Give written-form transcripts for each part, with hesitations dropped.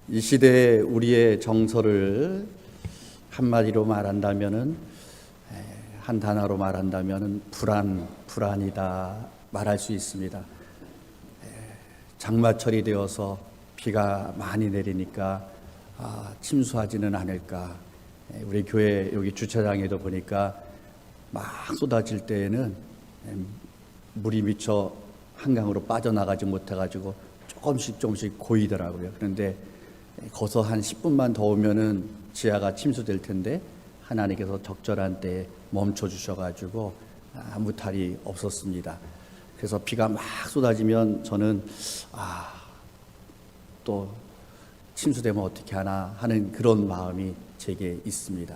이 시대에 우리의 정서를 한마디로 말한다면은, 한 단어로 말한다면은 불안이다 말할 수 있습니다. 장마철이 되어서 비가 많이 내리니까 침수하지는 않을까. 우리 교회 여기 주차장에도 보니까 막 쏟아질 때에는 물이 미처 한강으로 빠져나가지 못해가지고 조금씩 고이더라고요. 그런데 거기서 한 10분만 더 오면은 지하가 침수될 텐데 하나님께서 적절한 때에 멈춰 주셔가지고 아무 탈이 없었습니다. 그래서 비가 막 쏟아지면 저는 또 침수되면 어떻게 하나 하는 그런 마음이 제게 있습니다.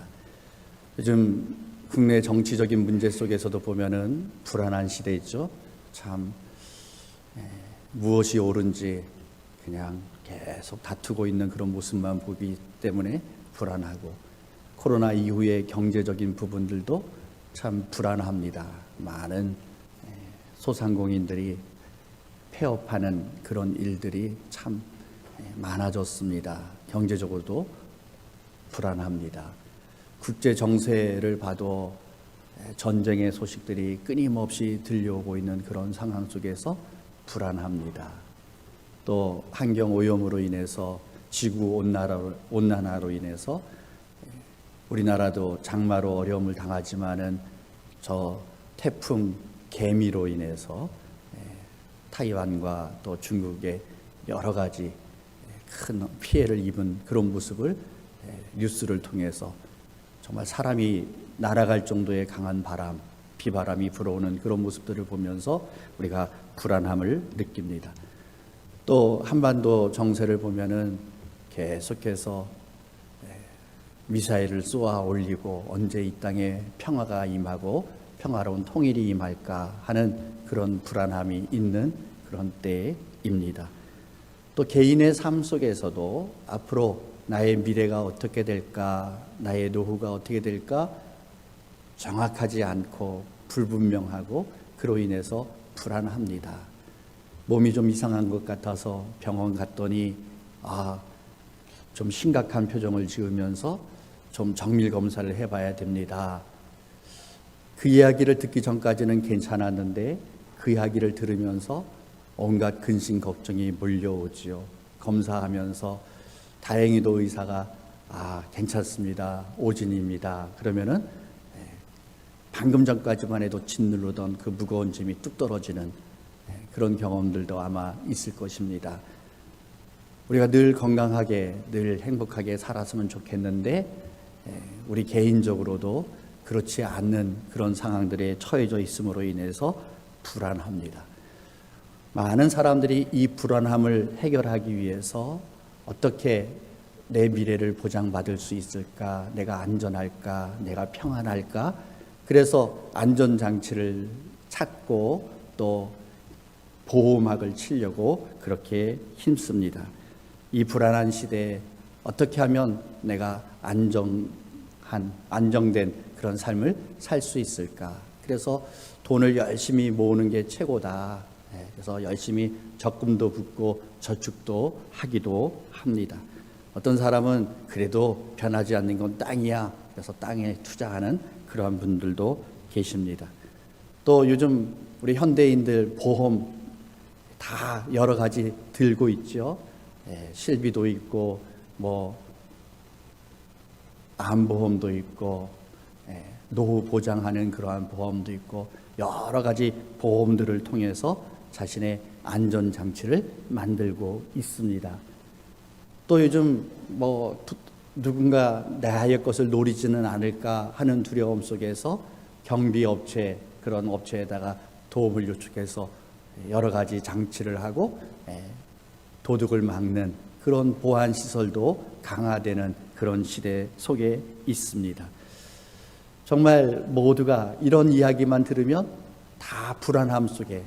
요즘 국내 정치적인 문제 속에서도 보면은 불안한 시대이죠. 참 무엇이 옳은지 그냥 계속 다투고 있는 그런 모습만 보기 때문에 불안하고, 코로나 이후의 경제적인 부분들도 참 불안합니다. 많은 소상공인들이 폐업하는 그런 일들이 참 많아졌습니다. 경제적으로도 불안합니다. 국제 정세를 봐도 전쟁의 소식들이 끊임없이 들려오고 있는 그런 상황 속에서 불안합니다. 또 환경 오염으로 인해서 지구 온난화로 인해서 우리나라도 장마로 어려움을 당하지만은 저 태풍 개미로 인해서 타이완과 또 중국에 여러 가지 큰 피해를 입은 그런 모습을 뉴스를 통해서 정말 사람이 날아갈 정도의 강한 비바람이 불어오는 그런 모습들을 보면서 우리가 불안함을 느낍니다. 또 한반도 정세를 보면은 계속해서 미사일을 쏘아 올리고 언제 이 땅에 평화가 임하고 평화로운 통일이 임할까 하는 그런 불안함이 있는 그런 때입니다. 또 개인의 삶 속에서도 앞으로 나의 미래가 어떻게 될까, 나의 노후가 어떻게 될까 정확하지 않고 불분명하고 그로 인해서 불안합니다. 몸이 좀 이상한 것 같아서 병원 갔더니 좀 심각한 표정을 지으면서 좀 정밀 검사를 해봐야 됩니다. 그 이야기를 듣기 전까지는 괜찮았는데 그 이야기를 들으면서 온갖 근심 걱정이 몰려오지요. 검사하면서 다행히도 의사가 괜찮습니다, 오진입니다 그러면은 방금 전까지만 해도 짓누르던 그 무거운 짐이 뚝 떨어지는 그런 경험들도 아마 있을 것입니다. 우리가 늘 건강하게 늘 행복하게 살았으면 좋겠는데 우리 개인적으로도 그렇지 않는 그런 상황들에 처해져 있음으로 인해서 불안합니다. 많은 사람들이 이 불안함을 해결하기 위해서 어떻게 내 미래를 보장받을 수 있을까, 내가 안전할까, 내가 평안할까, 그래서 안전장치를 찾고 또 보호막을 치려고 그렇게 힘씁니다. 이 불안한 시대에 어떻게 하면 내가 안정된 그런 삶을 살 수 있을까? 그래서 돈을 열심히 모으는 게 최고다. 그래서 열심히 적금도 붓고 저축도 하기도 합니다. 어떤 사람은 그래도 변하지 않는 건 땅이야. 그래서 땅에 투자하는 그러한 분들도 계십니다. 또 요즘 우리 현대인들 보험 다 여러 가지 들고 있죠. 실비도 있고 암보험도 있고 노후 보장하는 그러한 보험도 있고 여러 가지 보험들을 통해서 자신의 안전장치를 만들고 있습니다. 또 요즘 누군가 나의 것을 노리지는 않을까 하는 두려움 속에서 경비업체, 그런 업체에다가 도움을 요청해서 여러 가지 장치를 하고 도둑을 막는 그런 보안 시설도 강화되는 그런 시대 속에 있습니다. 정말 모두가 이런 이야기만 들으면 다 불안함 속에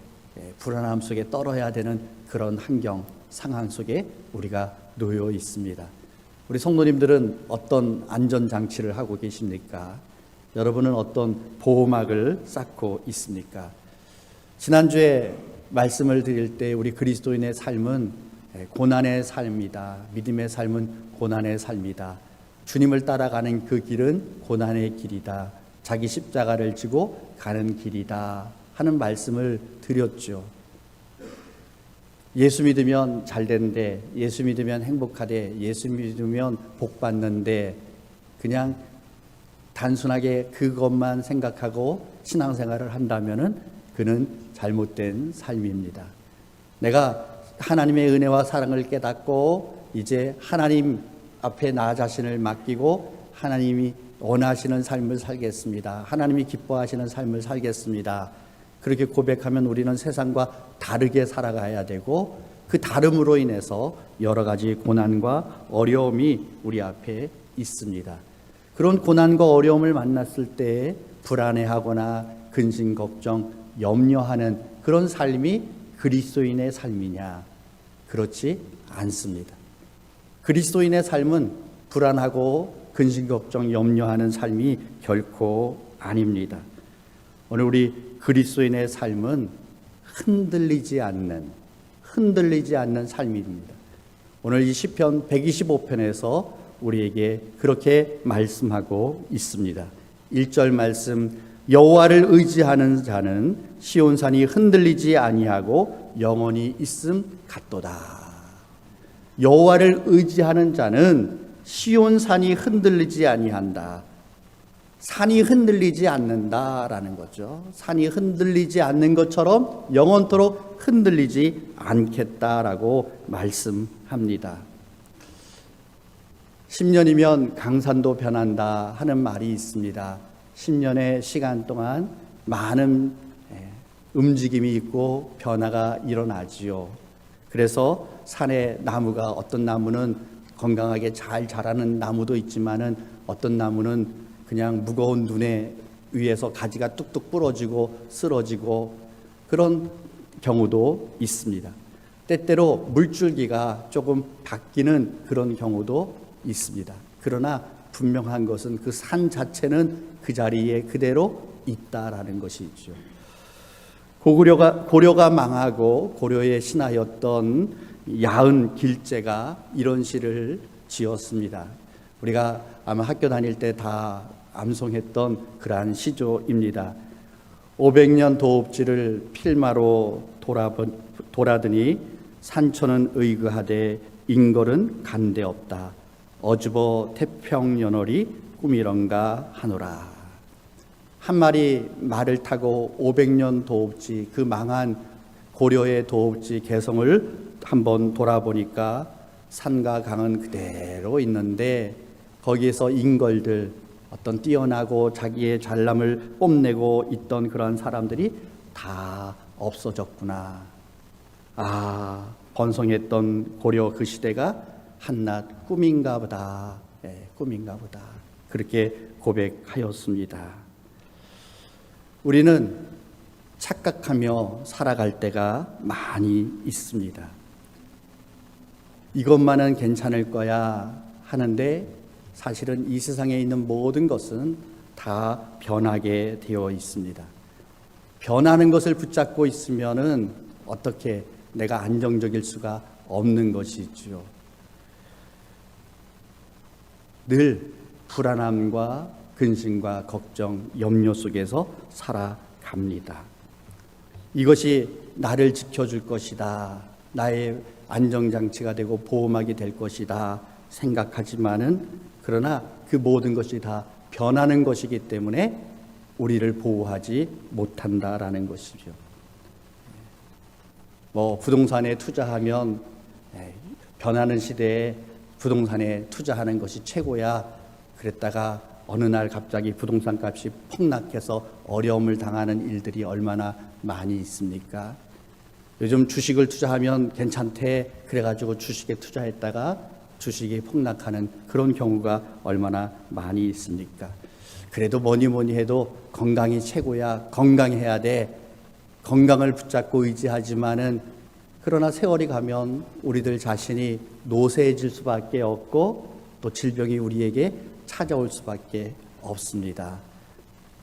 떨어야 되는 그런 상황 속에 우리가 놓여 있습니다. 우리 성도님들은 어떤 안전장치를 하고 계십니까? 여러분은 어떤 보호막을 쌓고 있습니까? 지난주에 말씀을 드릴 때 우리 그리스도인의 삶은 고난의 삶이다. 믿음의 삶은 고난의 삶이다. 주님을 따라가는 그 길은 고난의 길이다. 자기 십자가를 지고 가는 길이다 하는 말씀을 드렸죠. 예수 믿으면 잘 되는데, 예수 믿으면 행복하대, 예수 믿으면 복 받는데, 그냥 단순하게 그것만 생각하고 신앙생활을 한다면은 그는 잘못된 삶입니다. 내가 하나님의 은혜와 사랑을 깨닫고 이제 하나님 앞에 나 자신을 맡기고 하나님이 원하시는 삶을 살겠습니다. 하나님이 기뻐하시는 삶을 살겠습니다. 그렇게 고백하면 우리는 세상과 다르게 살아가야 되고, 그 다름으로 인해서 여러 가지 고난과 어려움이 우리 앞에 있습니다. 그런 고난과 어려움을 만났을 때 불안해하거나 근심, 걱정, 염려하는 그런 삶이 그리스도인의 삶이냐? 그렇지 않습니다. 그리스도인의 삶은 불안하고 근심, 걱정, 염려하는 삶이 결코 아닙니다. 오늘 우리 그리스도인의 삶은 흔들리지 않는 삶입니다. 오늘 이 시편 125편에서 우리에게 그렇게 말씀하고 있습니다. 1절 말씀, 여호와를 의지하는 자는 시온산이 흔들리지 아니하고 영원히 있음 같도다. 여호와를 의지하는 자는 시온산이 흔들리지 아니한다. 산이 흔들리지 않는다라는 거죠. 산이 흔들리지 않는 것처럼 영원토록 흔들리지 않겠다라고 말씀합니다. 10년이면 강산도 변한다 하는 말이 있습니다. 10년의 시간 동안 많은 움직임이 있고 변화가 일어나지요. 그래서 산에 나무가, 어떤 나무는 건강하게 잘 자라는 나무도 있지만은 어떤 나무는 그냥 무거운 눈에 의해서 가지가 뚝뚝 부러지고 쓰러지고 그런 경우도 있습니다. 때때로 물줄기가 조금 바뀌는 그런 경우도 있습니다. 그러나 분명한 것은 그 산 자체는 그 자리에 그대로 있다라는 것이죠. 고려가 망하고 고려의 신하였던 야은 길제가 이런 시를 지었습니다. 우리가 아마 학교 다닐 때 다 암송했던 그러한 시조입니다. 500년 도읍지를 필마로 돌아드니 산초는 의그하되 인걸은 간데없다. 어주버 태평연월이 꿈이런가 하노라. 한 마리 말을 타고 500년 도읍지, 그 망한 고려의 도읍지 개성을 한번 돌아보니까 산과 강은 그대로 있는데 거기에서 인걸들, 어떤 뛰어나고 자기의 잘남을 뽐내고 있던 그런 사람들이 다 없어졌구나. 아, 번성했던 고려 그 시대가 한낱 꿈인가 보다. 꿈인가 보다. 그렇게 고백하였습니다. 우리는 착각하며 살아갈 때가 많이 있습니다. 이것만은 괜찮을 거야 하는데 사실은 이 세상에 있는 모든 것은 다 변하게 되어 있습니다. 변하는 것을 붙잡고 있으면은 어떻게 내가 안정적일 수가 없는 것이지요. 늘 불안함과 근심과 걱정, 염려 속에서 살아갑니다. 이것이 나를 지켜줄 것이다. 나의 안정장치가 되고 보호막이 될 것이다 생각하지만은, 그러나 그 모든 것이 다 변하는 것이기 때문에 우리를 보호하지 못한다라는 것이죠. 부동산에 투자하면 변하는 시대에 부동산에 투자하는 것이 최고야 그랬다가 어느 날 갑자기 부동산 값이 폭락해서 어려움을 당하는 일들이 얼마나 많이 있습니까? 요즘 주식을 투자하면 괜찮대 그래가지고 주식에 투자했다가 주식이 폭락하는 그런 경우가 얼마나 많이 있습니까? 그래도 뭐니 해도 건강이 최고야. 건강해야 돼. 건강을 붙잡고 의지하지만은, 그러나 세월이 가면 우리들 자신이 노쇠해질 수밖에 없고 또 질병이 우리에게 찾아올 수밖에 없습니다.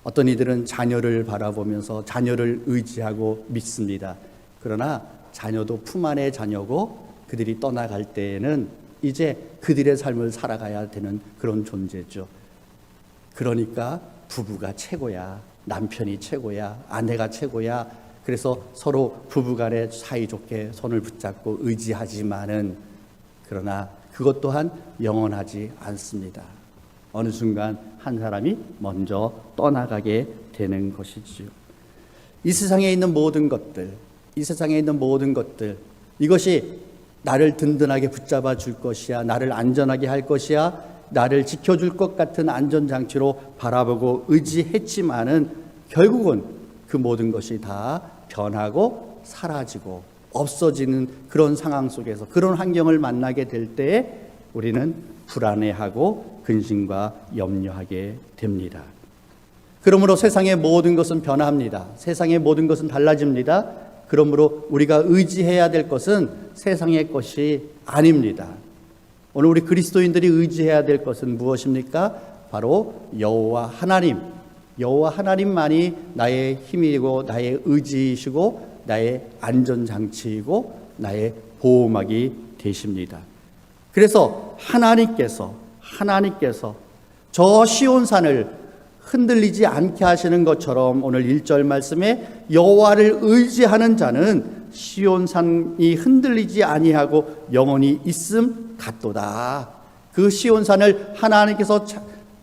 어떤 이들은 자녀를 바라보면서 자녀를 의지하고 믿습니다. 그러나 자녀도 품 안의 자녀고 그들이 떠나갈 때에는 이제 그들의 삶을 살아가야 되는 그런 존재죠. 그러니까 부부가 최고야, 남편이 최고야, 아내가 최고야. 그래서 서로 부부간에 사이좋게 손을 붙잡고 의지하지만은, 그러나 그것 또한 영원하지 않습니다. 어느 순간 한 사람이 먼저 떠나가게 되는 것이지요. 이 세상에 있는 모든 것들, 이것이 나를 든든하게 붙잡아 줄 것이야, 나를 안전하게 할 것이야, 나를 지켜줄 것 같은 안전장치로 바라보고 의지했지만은 결국은 그 모든 것이 다 변하고 사라지고 없어지는 그런 상황 속에서, 그런 환경을 만나게 될 때에 우리는 불안해하고 근심과 염려하게 됩니다. 그러므로 세상의 모든 것은 변합니다. 세상의 모든 것은 달라집니다. 그러므로 우리가 의지해야 될 것은 세상의 것이 아닙니다. 오늘 우리 그리스도인들이 의지해야 될 것은 무엇입니까? 바로 여호와 하나님. 여호와 하나님만이 나의 힘이고 나의 의지이시고 나의 안전장치이고 나의 보호막이 되십니다. 그래서 하나님께서 저 시온산을 흔들리지 않게 하시는 것처럼 오늘 1절 말씀에 여호와를 의지하는 자는 시온산이 흔들리지 아니하고 영원히 있음 같도다. 그 시온산을 하나님께서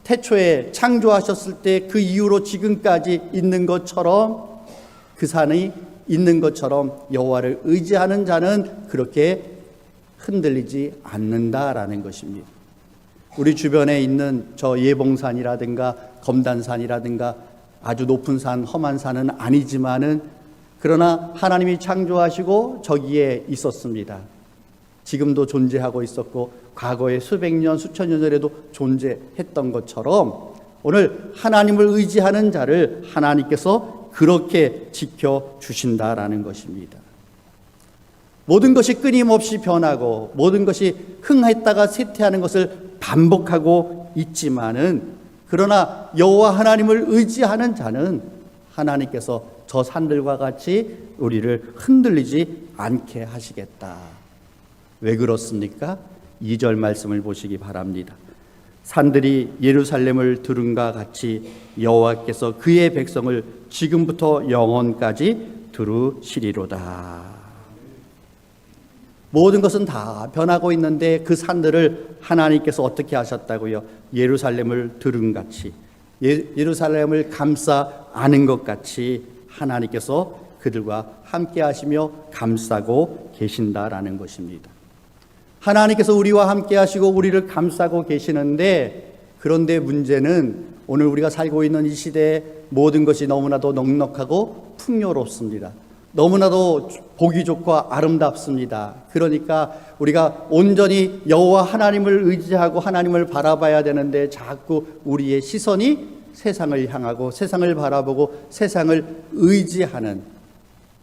태초에 창조하셨을 때 그 이후로 지금까지 있는 것처럼, 그 산이 있는 것처럼 여호와를 의지하는 자는 그렇게 흔들리지 않는다라는 것입니다. 우리 주변에 있는 저 예봉산이라든가 검단산이라든가 아주 높은 산, 험한 산은 아니지만은, 그러나 하나님이 창조하시고 저기에 있었습니다. 지금도 존재하고 있었고 과거에 수백 년, 수천 년 전에도 존재했던 것처럼 오늘 하나님을 의지하는 자를 하나님께서 그렇게 지켜주신다라는 것입니다. 모든 것이 끊임없이 변하고 모든 것이 흥했다가 쇠퇴하는 것을 반복하고 있지만은, 그러나 여호와 하나님을 의지하는 자는 하나님께서 저 산들과 같이 우리를 흔들리지 않게 하시겠다. 왜 그렇습니까? 2절 말씀을 보시기 바랍니다. 산들이 예루살렘을 두른과 같이 여호와께서 그의 백성을 지금부터 영원까지 두르시리로다. 모든 것은 다 변하고 있는데 그 산들을 하나님께서 어떻게 하셨다고요? 예루살렘을 두른같이, 예루살렘을 감싸 안은 것 같이 하나님께서 그들과 함께 하시며 감싸고 계신다라는 것입니다. 하나님께서 우리와 함께 하시고 우리를 감싸고 계시는데, 그런데 문제는 오늘 우리가 살고 있는 이 시대에 모든 것이 너무나도 넉넉하고 풍요롭습니다. 너무나도 보기 좋고 아름답습니다. 그러니까 우리가 온전히 여호와 하나님을 의지하고 하나님을 바라봐야 되는데 자꾸 우리의 시선이 세상을 향하고 세상을 바라보고 세상을 의지하는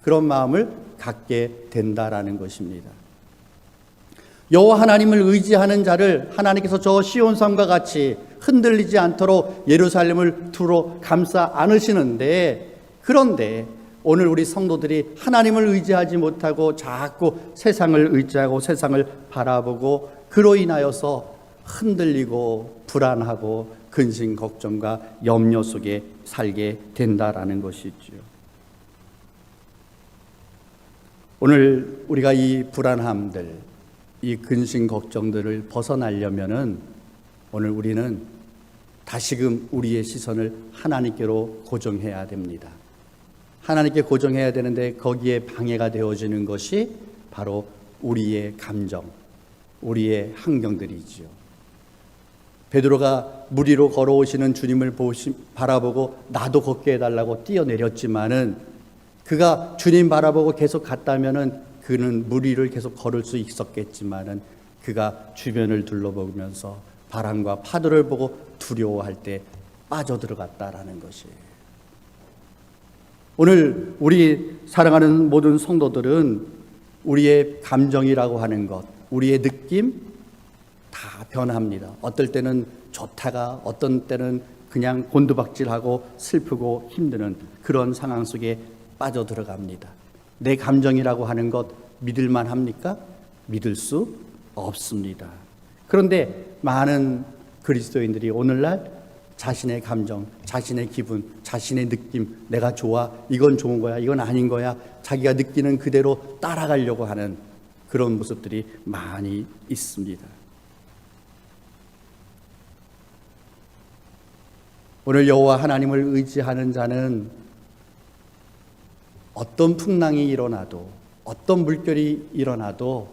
그런 마음을 갖게 된다라는 것입니다. 여호와 하나님을 의지하는 자를 하나님께서 저 시온산과 같이 흔들리지 않도록 예루살렘을 두루 감싸 안으시는데, 그런데 오늘 우리 성도들이 하나님을 의지하지 못하고 자꾸 세상을 의지하고 세상을 바라보고 그로 인하여서 흔들리고 불안하고 근심 걱정과 염려 속에 살게 된다라는 것이죠. 오늘 우리가 이 불안함들, 이 근심 걱정들을 벗어나려면은 오늘 우리는 다시금 우리의 시선을 하나님께로 고정해야 됩니다. 하나님께 고정해야 되는데 거기에 방해가 되어지는 것이 바로 우리의 감정, 우리의 환경들이지요. 베드로가 물 위로 걸어오시는 주님을 바라보고 나도 걷게 해달라고 뛰어내렸지만은, 그가 주님 바라보고 계속 갔다면은 그는 물 위를 계속 걸을 수 있었겠지만은, 그가 주변을 둘러보면서 바람과 파도를 보고 두려워할 때 빠져들어갔다라는 것이에요. 오늘 우리 사랑하는 모든 성도들은 우리의 감정이라고 하는 것, 우리의 느낌 다 변합니다. 어떨 때는 좋다가 어떤 때는 그냥 곤두박질하고 슬프고 힘드는 그런 상황 속에 빠져들어갑니다. 내 감정이라고 하는 것 믿을만 합니까? 믿을 수 없습니다. 그런데 많은 그리스도인들이 오늘날 자신의 감정, 자신의 기분, 자신의 느낌, 내가 좋아, 이건 좋은 거야, 이건 아닌 거야, 자기가 느끼는 그대로 따라가려고 하는 그런 모습들이 많이 있습니다. 오늘 여호와 하나님을 의지하는 자는 어떤 풍랑이 일어나도, 어떤 물결이 일어나도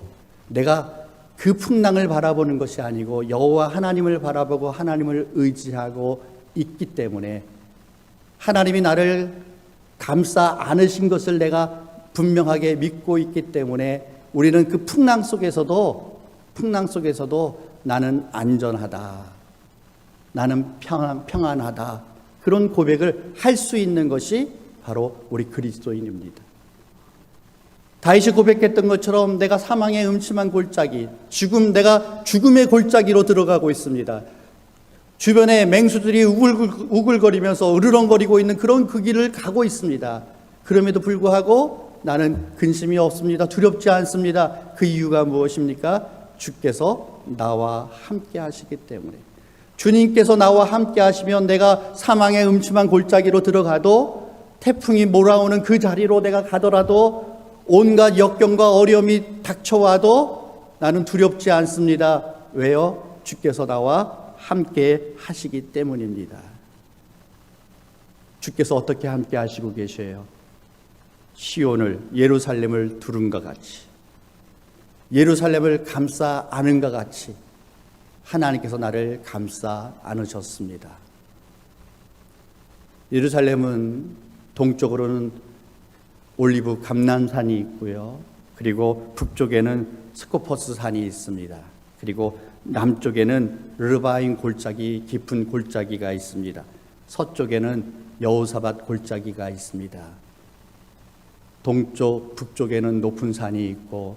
내가 그 풍랑을 바라보는 것이 아니고 여호와 하나님을 바라보고 하나님을 의지하고 있기 때문에, 하나님이 나를 감싸 안으신 것을 내가 분명하게 믿고 있기 때문에 우리는 그 풍랑 속에서도 나는 안전하다, 나는 평안하다, 그런 고백을 할 수 있는 것이 바로 우리 그리스도인입니다. 다윗이 고백했던 것처럼 내가 사망의 음침한 골짜기, 내가 죽음의 골짜기로 들어가고 있습니다. 주변에 맹수들이 우글거리면서 으르렁거리고 있는 그런 그 길을 가고 있습니다. 그럼에도 불구하고 나는 근심이 없습니다. 두렵지 않습니다. 그 이유가 무엇입니까? 주께서 나와 함께 하시기 때문에. 주님께서 나와 함께 하시면 내가 사망의 음침한 골짜기로 들어가도, 태풍이 몰아오는 그 자리로 내가 가더라도, 온갖 역경과 어려움이 닥쳐와도 나는 두렵지 않습니다. 왜요? 주께서 나와 함께 하시기 때문입니다. 주께서 어떻게 함께 하시고 계셔요? 시온을, 예루살렘을 두른과 같이, 예루살렘을 감싸 안은과 같이 하나님께서 나를 감싸 안으셨습니다. 예루살렘은 동쪽으로는 올리브 감람산이 있고요. 그리고 북쪽에는 스코포스 산이 있습니다. 그리고 남쪽에는 르바임 골짜기, 깊은 골짜기가 있습니다. 서쪽에는 여호사밧 골짜기가 있습니다. 동쪽, 북쪽에는 높은 산이 있고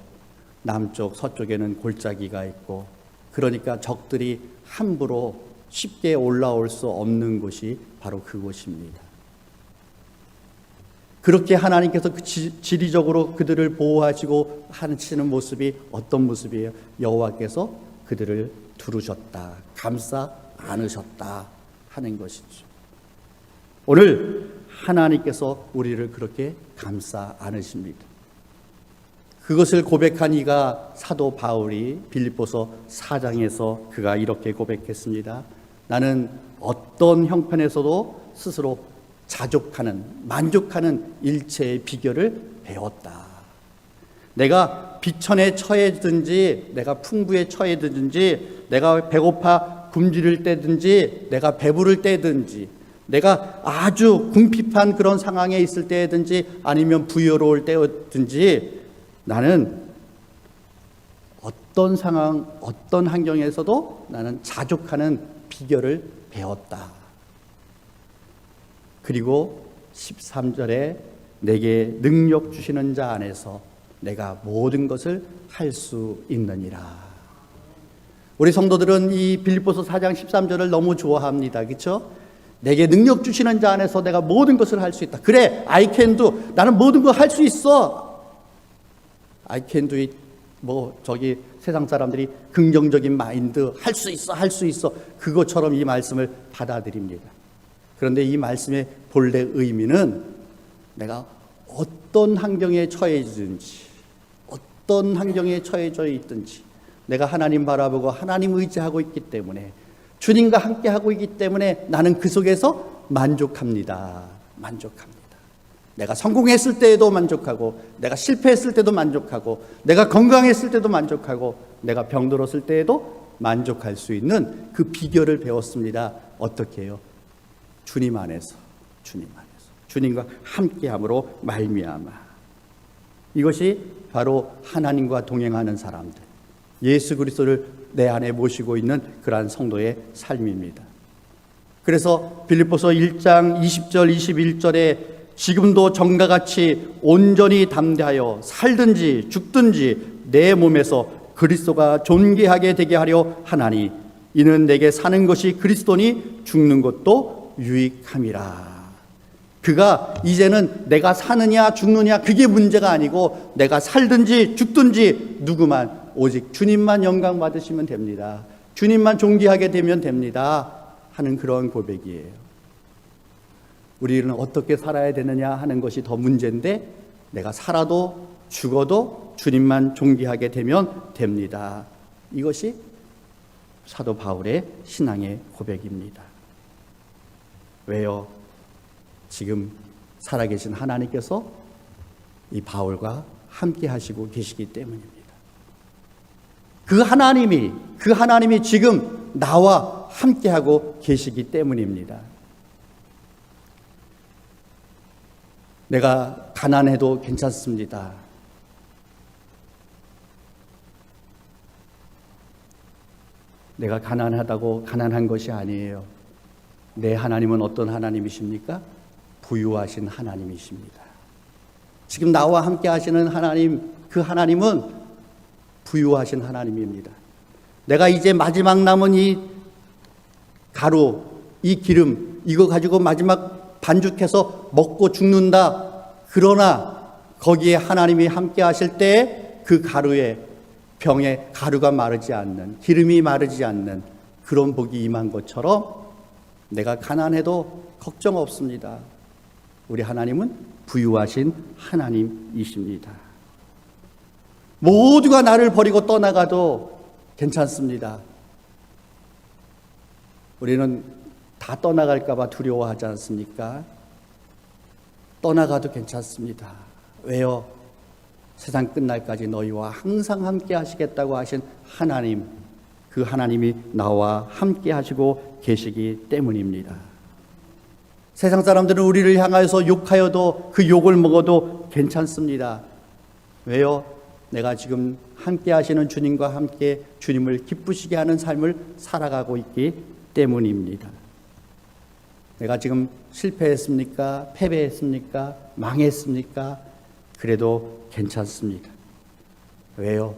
남쪽, 서쪽에는 골짜기가 있고, 그러니까 적들이 함부로 쉽게 올라올 수 없는 곳이 바로 그곳입니다. 그렇게 하나님께서 지리적으로 그들을 보호하시고 하시는 모습이 어떤 모습이에요? 여호와께서 그들을 두르셨다, 감싸 안으셨다 하는 것이죠. 오늘 하나님께서 우리를 그렇게 감싸 안으십니다. 그것을 고백한 이가 사도 바울이 빌립보서 4장에서 그가 이렇게 고백했습니다. 나는 어떤 형편에서도 스스로 만족하는 일체의 비결을 배웠다. 내가 비천에 처해든지, 내가 풍부에 처해든지, 내가 배고파 굶주릴 때든지, 내가 배부를 때든지, 내가 아주 궁핍한 그런 상황에 있을 때든지, 아니면 부여로울 때든지, 나는 어떤 상황, 어떤 환경에서도 나는 자족하는 비결을 배웠다. 그리고 13절에 내게 능력 주시는 자 안에서 내가 모든 것을 할 수 있느니라. 우리 성도들은 이 빌립보서 4장 13절을 너무 좋아합니다. 그렇죠? 내게 능력 주시는 자 안에서 내가 모든 것을 할 수 있다. 그래, I can do. 나는 모든 걸 할 수 있어. I can do it. 세상 사람들이 긍정적인 마인드, 할 수 있어. 그것처럼 이 말씀을 받아들입니다. 그런데 이 말씀의 본래 의미는 내가 어떤 환경에 처해지든지, 어떤 환경에 처해져 있든지, 내가 하나님 바라보고 하나님 의지하고 있기 때문에, 주님과 함께 하고 있기 때문에 나는 그 속에서 만족합니다. 내가 성공했을 때에도 만족하고, 내가 실패했을 때도 만족하고, 내가 건강했을 때도 만족하고, 내가 병들었을 때에도 만족할 수 있는 그 비결을 배웠습니다. 어떻게 해요? 주님 안에서, 주님과 함께함으로 말미암아. 이것이 바로 하나님과 동행하는 사람들, 예수 그리스도를 내 안에 모시고 있는 그러한 성도의 삶입니다. 그래서 빌립보서 1장 20절 21절에 지금도 전과 같이 온전히 담대하여 살든지 죽든지 내 몸에서 그리스도가 존귀하게 되게 하려 하나니 이는 내게 사는 것이 그리스도니 죽는 것도 유익함이라. 그가 이제는 내가 사느냐 죽느냐 그게 문제가 아니고, 내가 살든지 죽든지 누구만 오직 주님만 영광 받으시면 됩니다. 주님만 존귀하게 되면 됩니다. 하는 그런 고백이에요. 우리는 어떻게 살아야 되느냐 하는 것이 더 문제인데, 내가 살아도 죽어도 주님만 존귀하게 되면 됩니다. 이것이 사도 바울의 신앙의 고백입니다. 왜요? 지금 살아계신 하나님께서 이 바울과 함께 하시고 계시기 때문입니다. 그 하나님이 지금 나와 함께 하고 계시기 때문입니다. 내가 가난해도 괜찮습니다. 내가 가난하다고 가난한 것이 아니에요. 내 하나님은 어떤 하나님이십니까? 부유하신 하나님이십니다. 지금 나와 함께 하시는 하나님, 그 하나님은 부유하신 하나님입니다. 내가 이제 마지막 남은 이 가루, 이 기름, 이거 가지고 마지막 반죽해서 먹고 죽는다. 그러나 거기에 하나님이 함께 하실 때 그 가루에, 병에 가루가 마르지 않는, 기름이 마르지 않는 그런 복이 임한 것처럼 내가 가난해도 걱정 없습니다. 우리 하나님은 부유하신 하나님이십니다. 모두가 나를 버리고 떠나가도 괜찮습니다. 우리는 다 떠나갈까 봐 두려워하지 않습니까? 떠나가도 괜찮습니다. 왜요? 세상 끝날까지 너희와 항상 함께 하시겠다고 하신 하나님, 그 하나님이 나와 함께 하시고 계시기 때문입니다. 세상 사람들은 우리를 향하여서 욕하여도 그 욕을 먹어도 괜찮습니다. 왜요? 내가 지금 함께 하시는 주님과 함께 주님을 기쁘시게 하는 삶을 살아가고 있기 때문입니다. 내가 지금 실패했습니까? 패배했습니까? 망했습니까? 그래도 괜찮습니다. 왜요?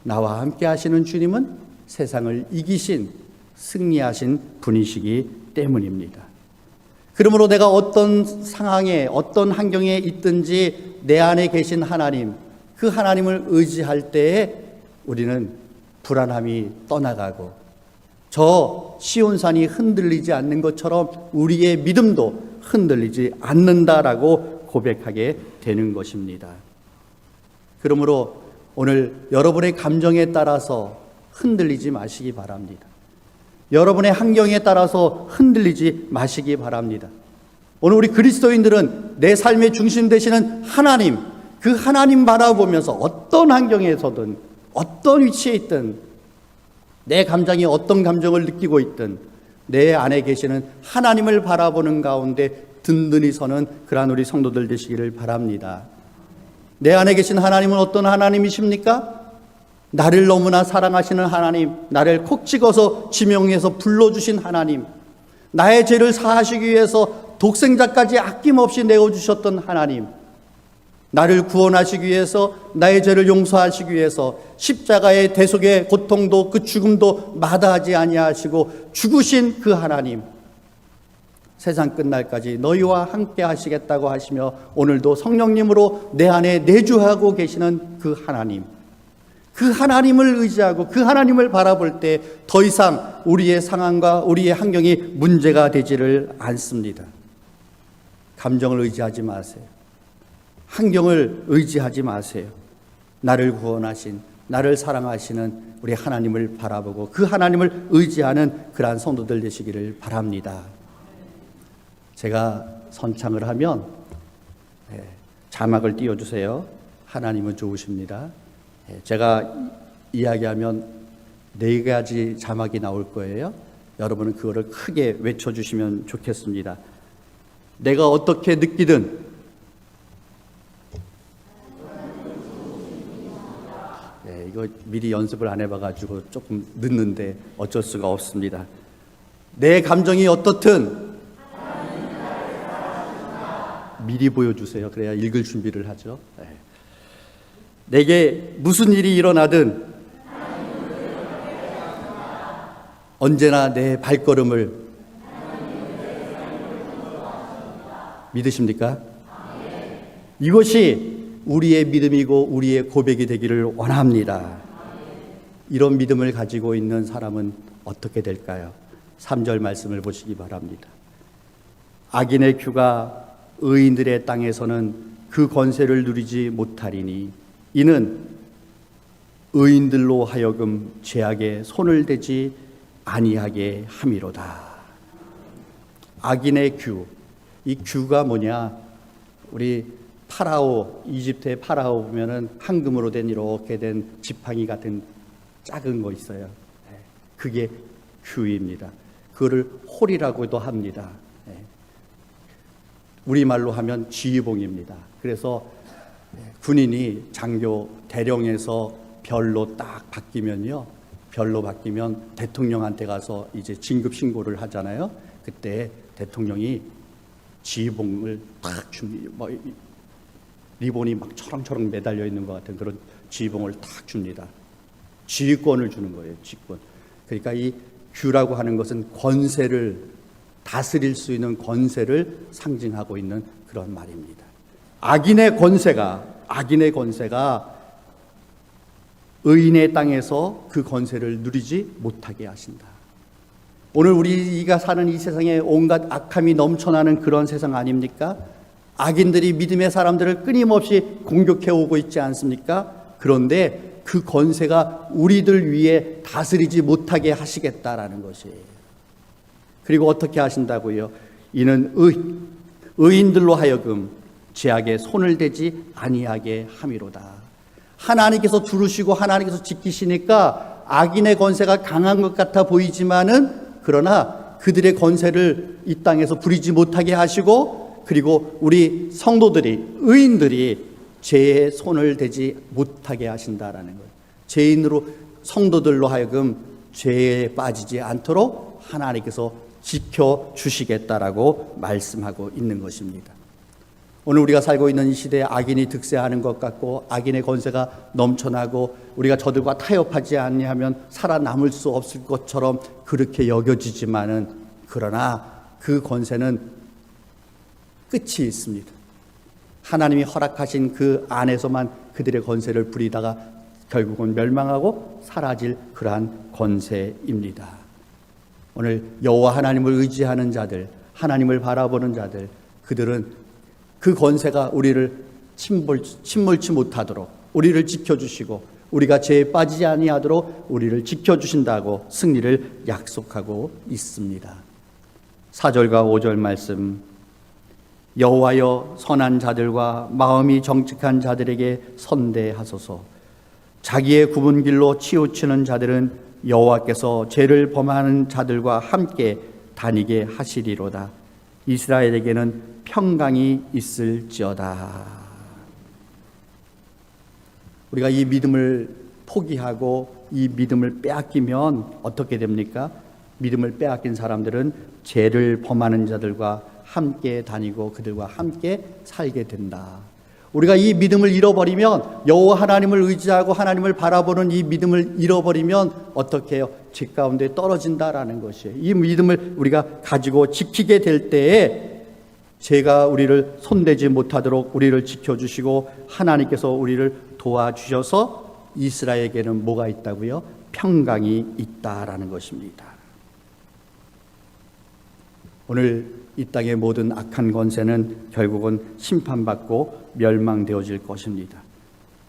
나와 함께 하시는 주님은 세상을 이기신, 승리하신 분이시기 때문입니다. 그러므로 내가 어떤 상황에, 어떤 환경에 있든지 내 안에 계신 하나님, 그 하나님을 의지할 때에 우리는 불안함이 떠나가고 저 시온산이 흔들리지 않는 것처럼 우리의 믿음도 흔들리지 않는다라고 고백하게 되는 것입니다. 그러므로 오늘 여러분의 감정에 따라서 흔들리지 마시기 바랍니다. 여러분의 환경에 따라서 흔들리지 마시기 바랍니다. 오늘 우리 그리스도인들은 내 삶의 중심 되시는 하나님, 그 하나님 바라보면서 어떤 환경에서든 어떤 위치에 있든 내 감정이 어떤 감정을 느끼고 있든 내 안에 계시는 하나님을 바라보는 가운데 든든히 서는 그러한 우리 성도들 되시기를 바랍니다. 내 안에 계신 하나님은 어떤 하나님이십니까? 나를 너무나 사랑하시는 하나님, 나를 콕 찍어서 지명해서 불러주신 하나님, 나의 죄를 사하시기 위해서 독생자까지 아낌없이 내어주셨던 하나님, 나를 구원하시기 위해서, 나의 죄를 용서하시기 위해서 십자가의 대속의 고통도 그 죽음도 마다하지 아니하시고 죽으신 그 하나님, 세상 끝날까지 너희와 함께 하시겠다고 하시며 오늘도 성령님으로 내 안에 내주하고 계시는 그 하나님, 그 하나님을 의지하고 그 하나님을 바라볼 때 더 이상 우리의 상황과 우리의 환경이 문제가 되지를 않습니다. 감정을 의지하지 마세요. 환경을 의지하지 마세요. 나를 구원하신, 나를 사랑하시는 우리 하나님을 바라보고 그 하나님을 의지하는 그러한 성도들 되시기를 바랍니다. 제가 선창을 하면 자막을 띄워주세요. 하나님은 좋으십니다. 제가 이야기하면 4가지 자막이 나올 거예요. 여러분은 그거를 크게 외쳐주시면 좋겠습니다. 내가 어떻게 느끼든 이거 미리 연습을 안 해봐가지고 조금 늦는데 어쩔 수가 없습니다. 내 감정이 어떻든 미리 보여주세요. 그래야 읽을 준비를 하죠. 내게 무슨 일이 일어나든 언제나 내 발걸음을 믿으십니까? 이것이 우리의 믿음이고 우리의 고백이 되기를 원합니다. 이런 믿음을 가지고 있는 사람은 어떻게 될까요? 3절 말씀을 보시기 바랍니다. 악인의 규가 의인들의 땅에서는 그 권세를 누리지 못하리니 이는 의인들로 하여금 죄악에 손을 대지 아니하게 함이로다. 악인의 규, 이 규가 뭐냐? 우리 파라오, 이집트의 파라오 보면은 황금으로 된 이렇게 된 지팡이 같은 작은 거 있어요. 그게 규입니다. 그거를 홀이라고도 합니다. 우리말로 하면 지휘봉입니다. 그래서 군인이 장교 대령에서 별로 딱 바뀌면요, 별로 바뀌면 대통령한테 가서 이제 진급 신고를 하잖아요. 그때 대통령이 지휘봉을 딱 줍니다. 리본이 막 초롱초롱 매달려 있는 것 같은 그런 지휘봉을 딱 줍니다. 지휘권을 주는 거예요. 지휘권. 그러니까 이 규라고 하는 것은 권세를 다스릴 수 있는 권세를 상징하고 있는 그런 말입니다. 악인의 권세가 의인의 땅에서 그 권세를 누리지 못하게 하신다. 오늘 우리가 사는 이 세상에 온갖 악함이 넘쳐나는 그런 세상 아닙니까? 악인들이 믿음의 사람들을 끊임없이 공격해 오고 있지 않습니까? 그런데 그 권세가 우리들 위에 다스리지 못하게 하시겠다라는 것이에요. 그리고 어떻게 하신다고요? 이는 의인들로 하여금 죄악에 손을 대지 아니하게 함이로다. 하나님께서 두르시고 하나님께서 지키시니까 악인의 권세가 강한 것 같아 보이지만은 그러나 그들의 권세를 이 땅에서 부리지 못하게 하시고, 그리고 우리 성도들이, 의인들이 죄에 손을 대지 못하게 하신다라는 거예요. 죄인으로, 성도들로 하여금 죄에 빠지지 않도록 하나님께서 지켜주시겠다라고 말씀하고 있는 것입니다. 오늘 우리가 살고 있는 이 시대에 악인이 득세하는 것 같고 악인의 권세가 넘쳐나고 우리가 저들과 타협하지 아니하면 살아남을 수 없을 것처럼 그렇게 여겨지지만은, 그러나 그 권세는 끝이 있습니다. 하나님이 허락하신 그 안에서만 그들의 권세를 부리다가 결국은 멸망하고 사라질 그러한 권세입니다. 오늘 여호와 하나님을 의지하는 자들, 하나님을 바라보는 자들, 그들은 그 권세가 우리를 침몰치 못하도록 우리를 지켜주시고 우리가 죄에 빠지지 아니하도록 우리를 지켜주신다고 승리를 약속하고 있습니다. 4절과 5절 말씀, 여호와여 선한 자들과 마음이 정직한 자들에게 선대하소서. 자기의 굽은 길로 치우치는 자들은 여호와께서 죄를 범하는 자들과 함께 다니게 하시리로다. 이스라엘에게는 평강이 있을지어다. 우리가 이 믿음을 포기하고 이 믿음을 빼앗기면 어떻게 됩니까? 믿음을 빼앗긴 사람들은 죄를 범하는 자들과 함께 다니고 그들과 함께 살게 된다. 우리가 이 믿음을 잃어버리면, 여호와 하나님을 의지하고 하나님을 바라보는 이 믿음을 잃어버리면 어떻게 해요? 죄 가운데 떨어진다라는 것이에요. 이 믿음을 우리가 가지고 지키게 될 때에 죄가 우리를 손대지 못하도록 우리를 지켜주시고 하나님께서 우리를 도와주셔서 이스라엘에게는 뭐가 있다고요? 평강이 있다라는 것입니다. 오늘 이 땅의 모든 악한 권세는 결국은 심판받고 멸망되어질 것입니다.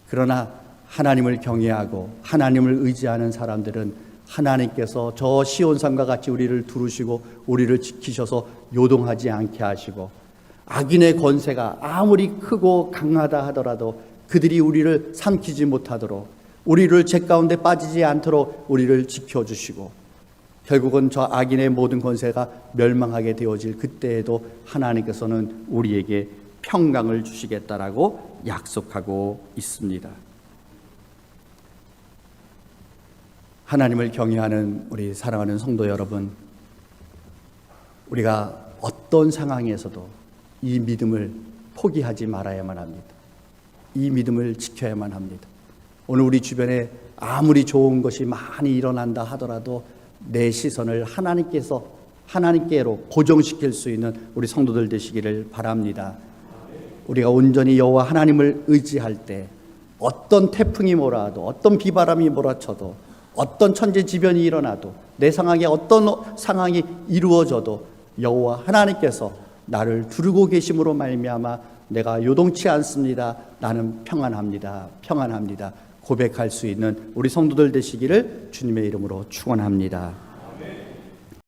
그러나 하나님을 경외하고 하나님을 의지하는 사람들은 하나님께서 저 시온산과 같이 우리를 두르시고 우리를 지키셔서 요동하지 않게 하시고, 악인의 권세가 아무리 크고 강하다 하더라도 그들이 우리를 삼키지 못하도록, 우리를 죄 가운데 빠지지 않도록 우리를 지켜주시고, 결국은 저 악인의 모든 권세가 멸망하게 되어질 그때에도 하나님께서는 우리에게 평강을 주시겠다라고 약속하고 있습니다. 하나님을 경외하는 우리 사랑하는 성도 여러분, 우리가 어떤 상황에서도 이 믿음을 포기하지 말아야만 합니다. 이 믿음을 지켜야만 합니다. 오늘 우리 주변에 아무리 좋은 것이 많이 일어난다 하더라도 내 시선을 하나님께로 고정시킬 수 있는 우리 성도들 되시기를 바랍니다. 우리가 온전히 여호와 하나님을 의지할 때 어떤 태풍이 몰아도, 어떤 비바람이 몰아쳐도 어떤 천재지변이 일어나도 내 상황에 어떤 상황이 이루어져도 여호와 하나님께서 나를 두르고 계심으로 말미암아 내가 요동치 않습니다. 나는 평안합니다. 평안합니다. 고백할 수 있는 우리 성도들 되시기를 주님의 이름으로 축원합니다.